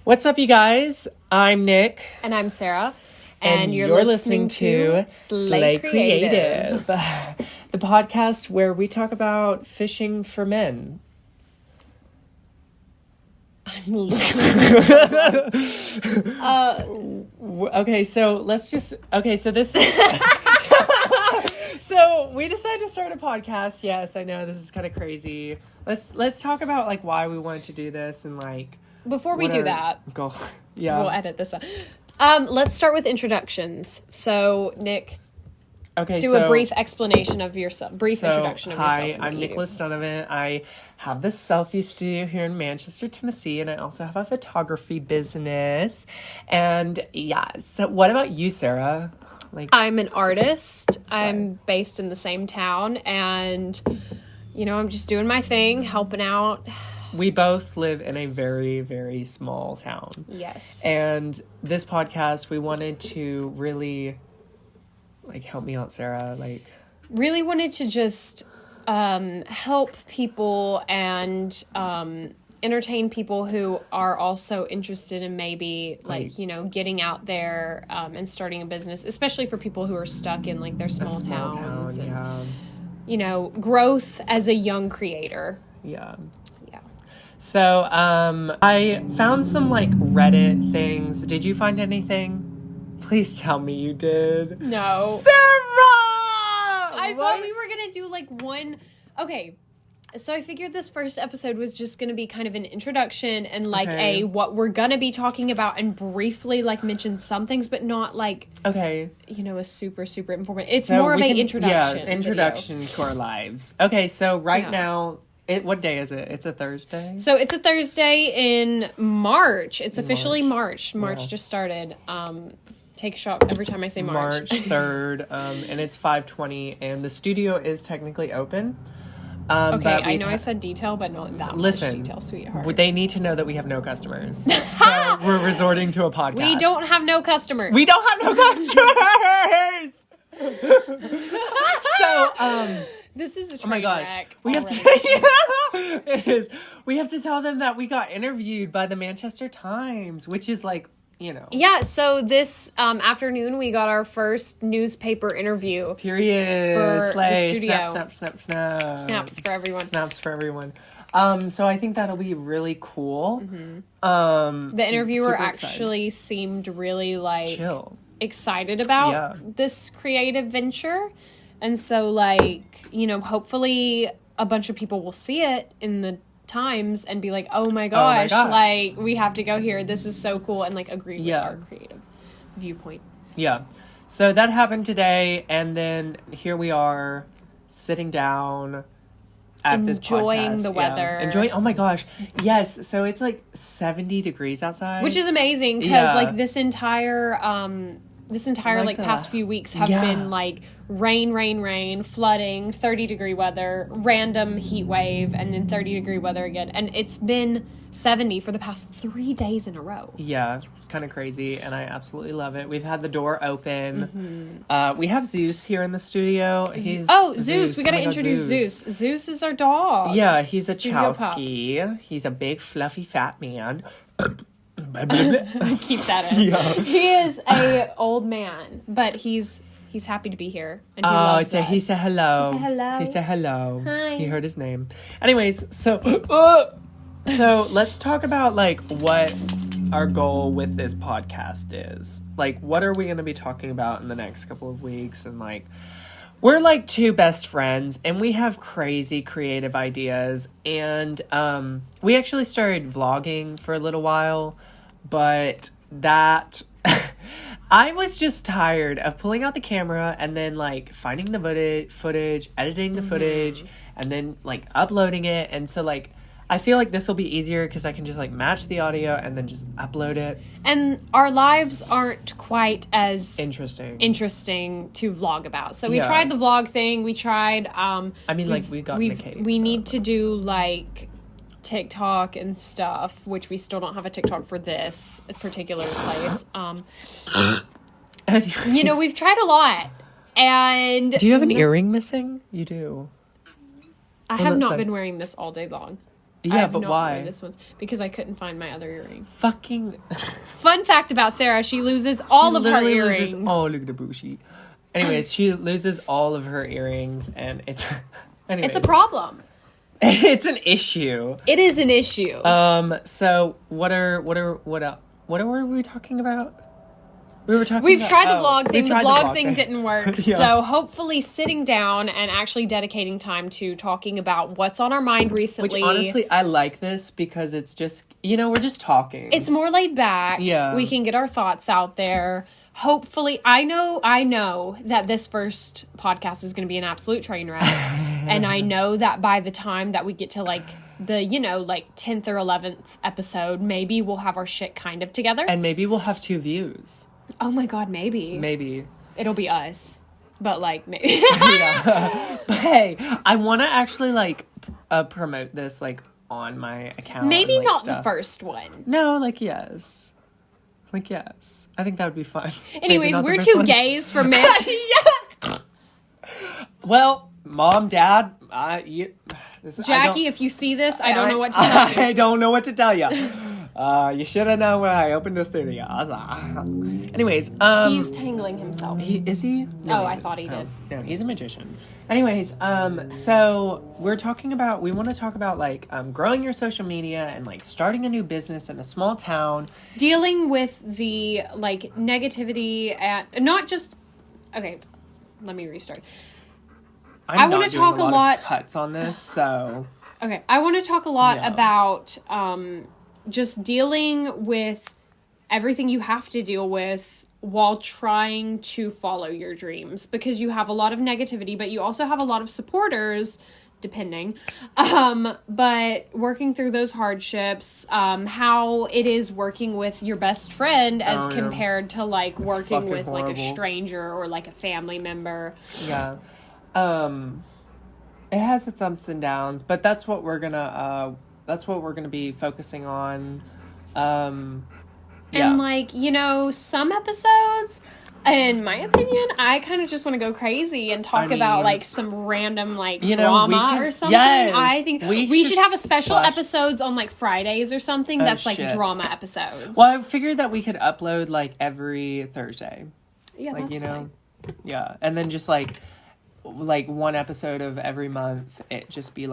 What's up, you guys? I'm Nick. And I'm Sarah. And you're listening to Slay Creative, the podcast where we talk about fishing for men. Okay, so let's just... Okay, so this is... So we decided to start a podcast. Yes, I know this is kind of crazy. Let's talk about like why we wanted to do this and like... Before we do that, goal. Yeah, we'll edit this out. Let's start with introductions. So, Nick, do a brief explanation of yourself. Introduction of yourself. Hi, I'm Nicholas Donovan. I have this selfie studio here in Manchester, Tennessee, and I also have a photography business. And yeah, so what about you, Sarah? I'm an artist. I'm based in the same town, and I'm just doing my thing, helping out. We both live in a very, very small town. Yes. And this podcast, we wanted to really, help me out, Sarah, really wanted to just help people and entertain people who are also interested in maybe, getting out there and starting a business, especially for people who are stuck in, their small towns. And, growth as a young creator. Yeah. So, I found some, Reddit things. Did you find anything? Please tell me you did. No. Sarah! I thought we were going to do, one... Okay, so I figured this first episode was just going to be kind of an introduction and, what we're going to be talking about and briefly, mention some things, but not, Okay. A super, super informative... It's more of an introduction. Yeah, introduction to our lives. Okay, so now... What day is it? It's a Thursday? So it's a Thursday in March. It's officially March. March just started. Take a shot every time I say March. March 3rd, and it's 5:20, and the studio is technically open. Okay, I know I said detail, but not that much detail, sweetheart. They need to know that we have no customers. So we're resorting to a podcast. We don't have no customers. We don't have no customers! So, this is a train oh my gosh. wreck. We have to it is. We have to tell them that we got interviewed by the Manchester Times, which is Yeah, so this afternoon we got our first newspaper interview. Period. For Slay. the studio. Snap. Snaps for everyone. Snaps for everyone. So I think that'll be really cool. Mm-hmm. The interviewer actually seemed really chill, excited about this creative venture. And so, hopefully a bunch of people will see it in the Times and be like, oh my gosh, we have to go here. This is so cool. And, agree with our creative viewpoint. Yeah. So that happened today. And then here we are sitting down at this podcast. Enjoying the weather. Oh my gosh. Yes. So it's 70 degrees outside. Which is amazing because, this entire past few weeks have been rain, flooding, 30-degree weather, random heat wave, and then 30-degree weather again. And it's been 70 for the past 3 days in a row. Yeah, it's kind of crazy, and I absolutely love it. We've had the door open. Mm-hmm. We have Zeus here in the studio. Zeus. We got to introduce Zeus. Zeus is our dog. Yeah, he's a Chowski. He's a big, fluffy, fat man. Keep that in. Yeah. He is a old man, but he's happy to be here. And he loves us. He said hello. He said hello. Hi. He heard his name. Anyways, so let's talk about what our goal with this podcast is. What are we going to be talking about in the next couple of weeks? And we're two best friends, and we have crazy creative ideas. And we actually started vlogging for a little while, but that I was just tired of pulling out the camera and then finding the footage, editing the footage, and then uploading it. And so I feel this will be easier because I can just match the audio and then just upload it. And our lives aren't quite as interesting to vlog about. So we tried the vlog thing. We tried. We got in the cave. We need to do TikTok and stuff, which we still don't have a TikTok for this particular place. We've tried a lot. And do you have an earring missing? You do. I have not been wearing this all day long. Yeah, I have but not why? worn this one's because I couldn't find my other earring. Fucking. Fun fact about Sarah: she loses all of her earrings. Oh, look at the bushi. Anyways, she loses all of her earrings, and it's. Anyways. It's a problem. It's an issue. It is an issue. So what were we talking about? We've tried the vlog thing. The vlog thing didn't work. Yeah. So hopefully sitting down and actually dedicating time to talking about what's on our mind recently. Which honestly, I like this because it's just, we're just talking. It's more laid back. Yeah. We can get our thoughts out there. Hopefully, I know that this first podcast is going to be an absolute train wreck. And I know that by the time that we get to the 10th or 11th episode, maybe we'll have our shit kind of together. And maybe we'll have 2 views. Oh my God, maybe. Maybe. It'll be us. But maybe. Yeah. But hey, I want to actually promote this on my account. Maybe and, not stuff. the first one. No, yes. Yes. I think that would be fun. Anyways, we're 2 gays for Mitch. Yeah. Well, Mom, Dad, Jackie, if you see this, I don't know what to tell you. I don't know what to tell you. You should have known when I opened the studio. Anyways, he's tangling himself. Is he? No, I thought he did. No, he's a magician. Anyways, so we want to talk about growing your social media and starting a new business in a small town. Dealing with the negativity and not just, okay, let me restart. I want to talk a lot of cuts on this, so. Okay, I want to talk a lot about, just dealing with everything you have to deal with while trying to follow your dreams, because you have a lot of negativity, but you also have a lot of supporters, depending, but working through those hardships, how it is working with your best friend as compared to working with horrible. A stranger or a family member. Yeah. It has its ups and downs, but that's what we're gonna be focusing on. And some episodes, in my opinion, I kind of just want to go crazy and talk about some random drama or something. Yes, I think we should have a special episodes on Fridays or something that's drama episodes. Well, I figured that we could upload every Thursday. Yeah, that's fine. Yeah, and then just one episode of every month, it just be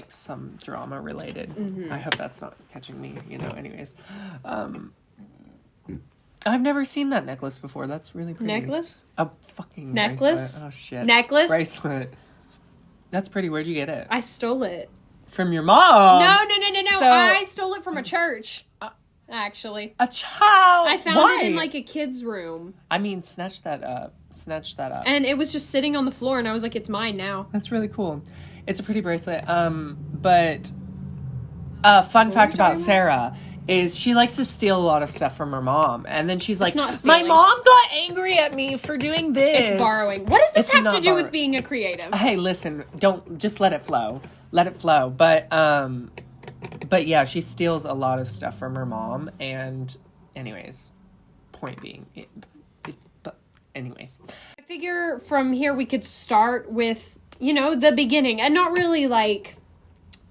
some drama related. I hope that's not catching me, anyways. I've never seen that necklace before. That's really pretty. Necklace? A fucking necklace? Bracelet. Oh shit. Necklace? Bracelet. That's pretty. Where'd you get it? I stole it. From your mom? No. So, I stole it from a church. Actually. A child? I found it in a kid's room. I mean, snatch that up. And it was just sitting on the floor, and I was like, it's mine now. That's really cool. It's a pretty bracelet. But fun fact about Sarah is she likes to steal a lot of stuff from her mom. And then she's like, my mom got angry at me for doing this. It's borrowing. What does this have to do with being a creative? Hey, listen, just let it flow. Let it flow. But yeah, she steals a lot of stuff from her mom. And anyways, point being, anyways. I figure from here we could start with, the beginning and not really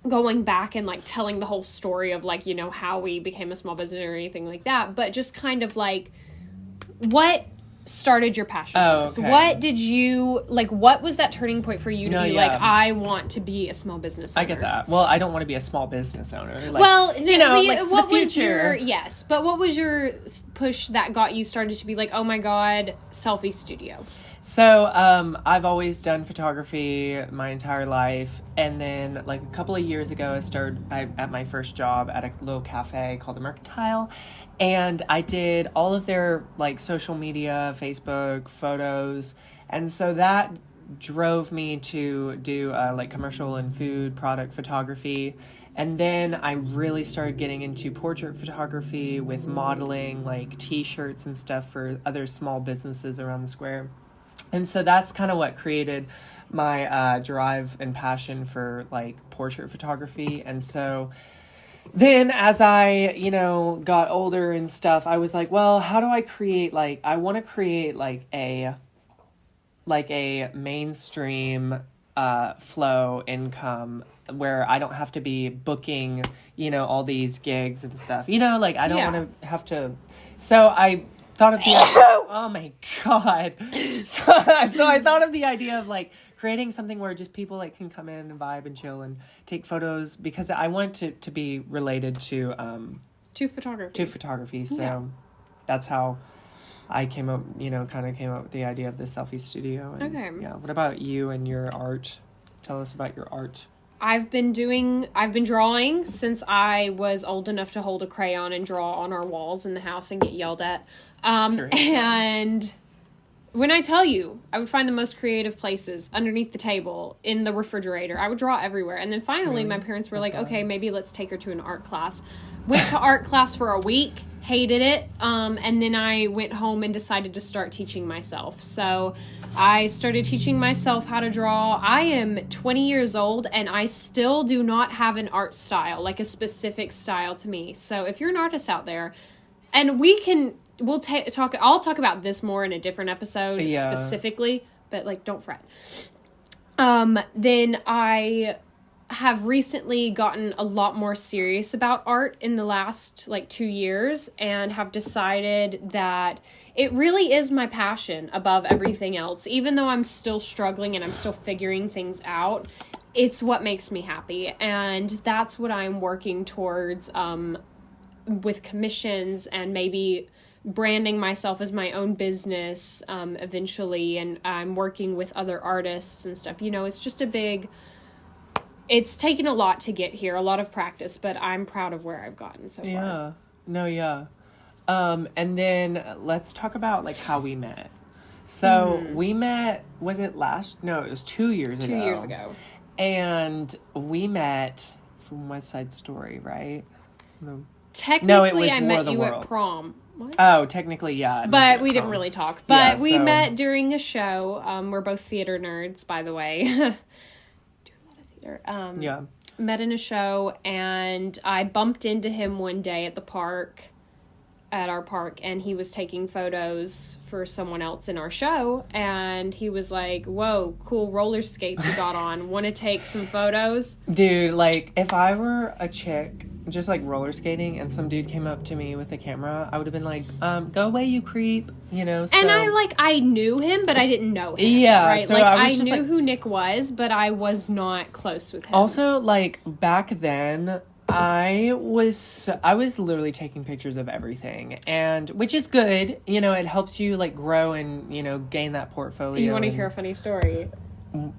going back and telling the whole story of how we became a small business or anything like that, but just kind of what started your passion for this? Okay. What did you what was that turning point for you to be I want to be a small business owner? I get that. Well, I don't want to be a small business owner. What the was future. but what was your push that got you started to be oh my God, selfie studio? So, I've always done photography my entire life, and then, a couple of years ago, I started at my first job at a little cafe called the Mercantile, and I did all of their, social media, Facebook, photos, and so that drove me to do, commercial and food product photography, and then I really started getting into portrait photography with modeling, t-shirts and stuff for other small businesses around the square. And so that's kind of what created my drive and passion for portrait photography. And so then as I, got older and stuff, I was well, how do I create I want to create a mainstream flow income where I don't have to be booking, all these gigs and stuff. Like I don't want to have to. So I thought of the oh my God. So I thought of the idea of like creating something where just people like can come in and vibe and chill and take photos, because I want it to be related to photography. So that's how I came up, kind of came up with the idea of the selfie studio. And, okay. Yeah. What about you and your art? Tell us about your art. I've been drawing since I was old enough to hold a crayon and draw on our walls in the house and get yelled at. And when I tell you, I would find the most creative places underneath the table, in the refrigerator. I would draw everywhere. And then finally my parents were like, okay, maybe let's take her to an art class. Went to art class for a week, hated it. And then I went home and decided to start teaching myself. So I started teaching myself how to draw. I am 20 years old and I still do not have an art style, like a specific style to me. So if you're an artist out there, and I'll talk about this more in a different episode specifically, but like, don't fret. Then I have recently gotten a lot more serious about art in the last like 2 years, and have decided that it really is my passion above everything else. Even though I'm still struggling and I'm still figuring things out, it's what makes me happy. And that's what I'm working towards, with commissions and maybe branding myself as my own business eventually. And I'm working with other artists and stuff. It's just it's taken a lot to get here, a lot of practice, but I'm proud of where I've gotten so far. Yeah. No, yeah. And then let's talk about like how we met. So we met, was it it was 2 years ago. 2 years ago. And we met from West Side Story, right? Technically, I met you at prom. What? Oh, technically, yeah. But we didn't really talk. But we met during a show. We're both theater nerds, by the way. Do a lot of theater. Met in a show, and I bumped into him one day at our park, and he was taking photos for someone else in our show, and he was like, whoa, cool roller skates you got on. Want to take some photos? Dude, like, if I were a chick just like roller skating and some dude came up to me with a camera, I would have been like, go away, you creep, so. And I knew him, but I didn't know him. Yeah. Right? So like, I knew who Nick was, but I was not close with him. Also, like, back then, I was literally taking pictures of everything, and which is good, it helps you like grow and, gain that portfolio. You want to hear a funny story?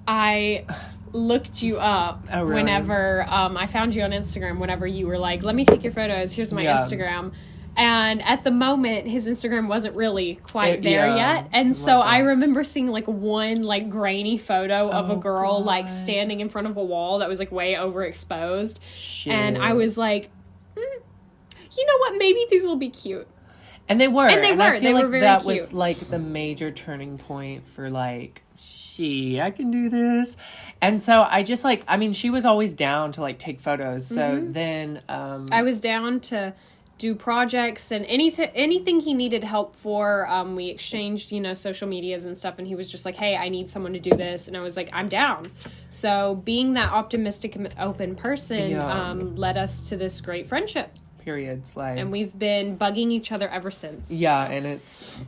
I looked you up whenever I found you on Instagram, whenever you were like, let me take your photos, here's my Instagram. And at the moment, his Instagram wasn't really quite there yet. And so I remember seeing like one like grainy photo of a girl like standing in front of a wall that was like way overexposed. Shit. And I was like, you know what? Maybe these will be cute. And they were. And they were. They were very that cute. That was like the major turning point for like, I can do this. And so I just like, she was always down to like take photos. So then I was down to do projects and anything he needed help for. We exchanged, social medias and stuff, and he was just like, hey, I need someone to do this. And I was like, I'm down. So being that optimistic and open person led us to this great friendship. Period. Like, and we've been bugging each other ever since. Yeah, and it's...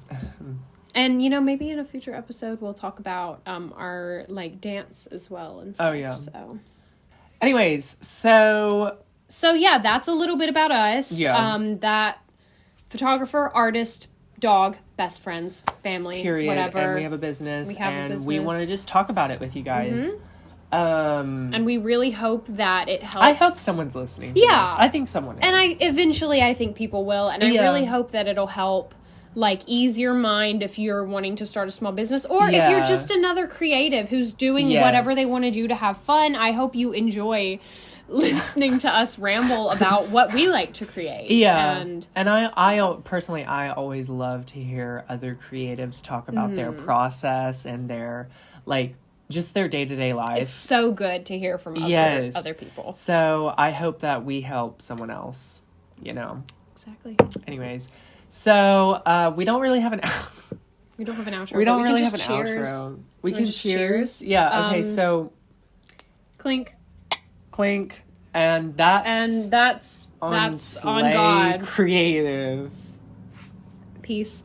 And, maybe in a future episode, we'll talk about our, like, dance as well and stuff. Oh, yeah. So. Anyways, So, yeah, that's a little bit about us. Yeah. That photographer, artist, dog, best friends, family, period. Whatever. And we have a business. We want to just talk about it with you guys. And we really hope that it helps. I hope someone's listening. Yeah. I think someone is. And I think people will. And I really hope that it'll help, like, ease your mind if you're wanting to start a small business, or if you're just another creative who's doing whatever they want to do to have fun. I hope you enjoy listening to us ramble about what we like to create. Yeah. And I personally, I always love to hear other creatives talk about their process and their, like, just their day-to-day life. It's so good to hear from other people. So I hope that we help someone else, Exactly. Anyways, so we don't really have an we don't have an outro. We don't really have an outro. We can cheers. Yeah, okay, so Clink. Clink. And that's on Slay God. Creative. Peace.